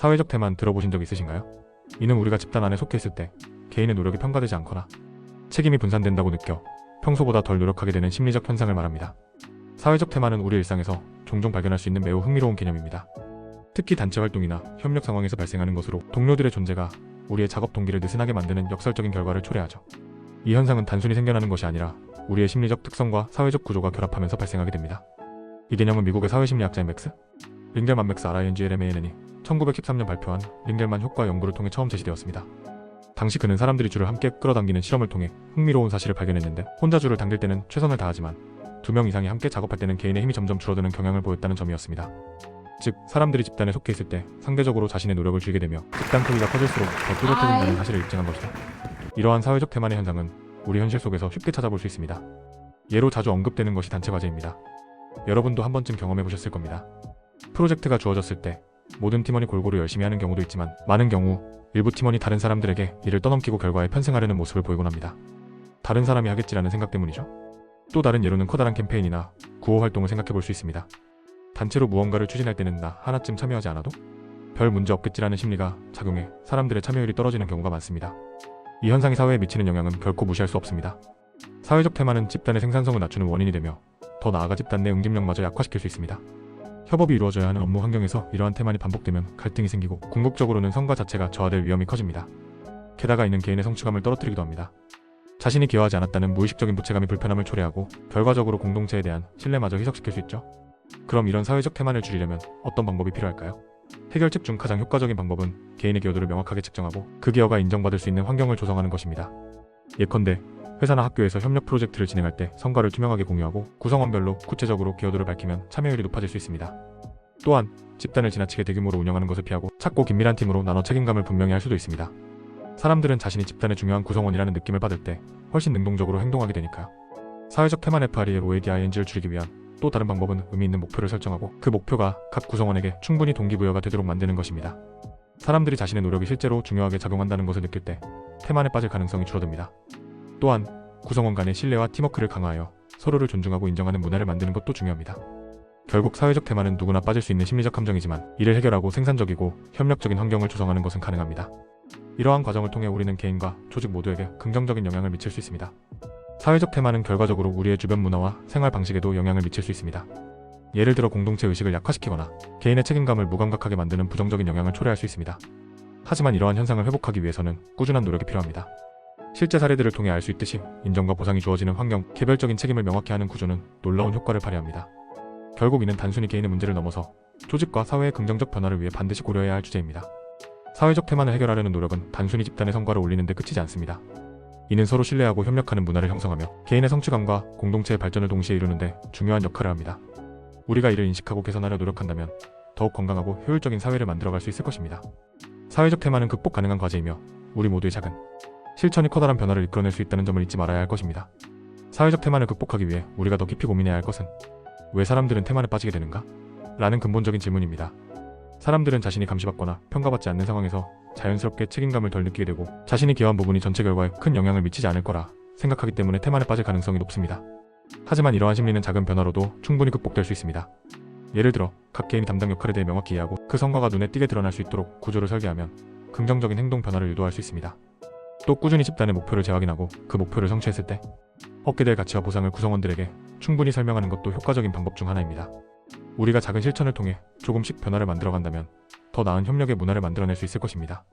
사회적 태만 들어보신 적 있으신가요? 이는 우리가 집단 안에 속해 있을 때 개인의 노력이 평가되지 않거나 책임이 분산된다고 느껴 평소보다 덜 노력하게 되는 심리적 현상을 말합니다. 사회적 태만은 우리 일상에서 종종 발견할 수 있는 매우 흥미로운 개념입니다. 특히 단체 활동이나 협력 상황에서 발생하는 것으로 동료들의 존재가 우리의 작업 동기를 느슨하게 만드는 역설적인 결과를 초래하죠. 이 현상은 단순히 생겨나는 것이 아니라 우리의 심리적 특성과 사회적 구조가 결합하면서 발생하게 됩니다. 이 개념은 미국의 사회심리학자인 맥스 링겔만 맥스 RINGLMAN이 1913년 발표한 링겔만 효과 연구를 통해 처음 제시되었습니다. 당시 그는 사람들이 줄을 함께 끌어당기는 실험을 통해 흥미로운 사실을 발견했는데, 혼자 줄을 당길 때는 최선을 다하지만 2명 이상이 함께 작업할 때는 개인의 힘이 점점 줄어드는 경향을 보였다는 점이었습니다. 즉, 사람들이 집단에 속해 있을 때 상대적으로 자신의 노력을 줄이게 되며 집단 크기가 커질수록 더 뚜렷해진다는 사실을 입증한 것이다. 이러한 사회적 태만의 현상은 우리 현실 속에서 쉽게 찾아볼 수 있습니다. 예로 자주 언급되는 것이 단체 과제입니다. 여러분도 한 번쯤 경험해 보셨을 겁니다. 프로젝트가 주어졌을 때 모든 팀원이 골고루 열심히 하는 경우도 있지만, 많은 경우 일부 팀원이 다른 사람들에게 일을 떠넘기고 결과에 편승하려는 모습을 보이곤 합니다. 다른 사람이 하겠지라는 생각 때문이죠. 또 다른 예로는 커다란 캠페인이나 구호 활동을 생각해 볼 수 있습니다. 단체로 무언가를 추진할 때는 나 하나쯤 참여하지 않아도 별 문제 없겠지라는 심리가 작용해 사람들의 참여율이 떨어지는 경우가 많습니다. 이 현상이 사회에 미치는 영향은 결코 무시할 수 없습니다. 사회적 태만은 집단의 생산성을 낮추는 원인이 되며, 더 나아가 집단 내 응집력마저 약화시킬 수 있습니다. 협업이 이루어져야 하는 업무 환경에서 이러한 태만이 반복되면 갈등이 생기고 궁극적으로는 성과 자체가 저하될 위험이 커집니다. 게다가 이는 개인의 성취감을 떨어뜨리기도 합니다. 자신이 기여하지 않았다는 무의식적인 부채감이 불편함을 초래하고 결과적으로 공동체에 대한 신뢰마저 희석시킬 수 있죠. 그럼 이런 사회적 태만을 줄이려면 어떤 방법이 필요할까요? 해결책 중 가장 효과적인 방법은 개인의 기여도를 명확하게 측정하고 그 기여가 인정받을 수 있는 환경을 조성하는 것입니다. 예컨대 회사나 학교에서 협력 프로젝트를 진행할 때 성과를 투명하게 공유하고 구성원별로 구체적으로 기여도를 밝히면 참여율이 높아질 수 있습니다. 또한 집단을 지나치게 대규모로 운영하는 것을 피하고 작고 긴밀한 팀으로 나눠 책임감을 분명히 할 수도 있습니다. 사람들은 자신이 집단의 중요한 구성원이라는 느낌을 받을 때 훨씬 능동적으로 행동하게 되니까요. 사회적 태만 FRELOADING를 줄이기 위한 또 다른 방법은 의미 있는 목표를 설정하고 그 목표가 각 구성원에게 충분히 동기부여가 되도록 만드는 것입니다. 사람들이 자신의 노력이 실제로 중요하게 작용한다는 것을 느낄 때 태만에 빠질 가능성이 줄어듭니다. 또한 구성원 간의 신뢰와 팀워크를 강화하여 서로를 존중하고 인정하는 문화를 만드는 것도 중요합니다. 결국 사회적 태만은 누구나 빠질 수 있는 심리적 함정이지만, 이를 해결하고 생산적이고 협력적인 환경을 조성하는 것은 가능합니다. 이러한 과정을 통해 우리는 개인과 조직 모두에게 긍정적인 영향을 미칠 수 있습니다. 사회적 태만은 결과적으로 우리의 주변 문화와 생활 방식에도 영향을 미칠 수 있습니다. 예를 들어 공동체 의식을 약화시키거나 개인의 책임감을 무감각하게 만드는 부정적인 영향을 초래할 수 있습니다. 하지만 이러한 현상을 회복하기 위해서는 꾸준한 노력이 필요합니다. 실제 사례들을 통해 알 수 있듯이 인정과 보상이 주어지는 환경, 개별적인 책임을 명확히 하는 구조는 놀라운 효과를 발휘합니다. 결국 이는 단순히 개인의 문제를 넘어서 조직과 사회의 긍정적 변화를 위해 반드시 고려해야 할 주제입니다. 사회적 태만을 해결하려는 노력은 단순히 집단의 성과를 올리는 데 그치지 않습니다. 이는 서로 신뢰하고 협력하는 문화를 형성하며 개인의 성취감과 공동체의 발전을 동시에 이루는 데 중요한 역할을 합니다. 우리가 이를 인식하고 개선하려 노력한다면 더욱 건강하고 효율적인 사회를 만들어갈 수 있을 것입니다. 사회적 태만은 극복 가능한 과제이며 우리 모두의 작은 실천이 커다란 변화를 이끌어낼 수 있다는 점을 잊지 말아야 할 것입니다. 사회적 태만을 극복하기 위해 우리가 더 깊이 고민해야 할 것은 왜 사람들은 태만에 빠지게 되는가? 라는 근본적인 질문입니다. 사람들은 자신이 감시받거나 평가받지 않는 상황에서 자연스럽게 책임감을 덜 느끼게 되고, 자신이 기여한 부분이 전체 결과에 큰 영향을 미치지 않을 거라 생각하기 때문에 태만에 빠질 가능성이 높습니다. 하지만 이러한 심리는 작은 변화로도 충분히 극복될 수 있습니다. 예를 들어 각 개인이 담당 역할에 대해 명확히 이해하고 그 성과가 눈에 띄게 드러날 수 있도록 구조를 설계하면 긍정적인 행동 변화를 유도할 수 있습니다. 또 꾸준히 집단의 목표를 재확인하고 그 목표를 성취했을 때 얻게 될 가치와 보상을 구성원들에게 충분히 설명하는 것도 효과적인 방법 중 하나입니다. 우리가 작은 실천을 통해 조금씩 변화를 만들어간다면 더 나은 협력의 문화를 만들어낼 수 있을 것입니다.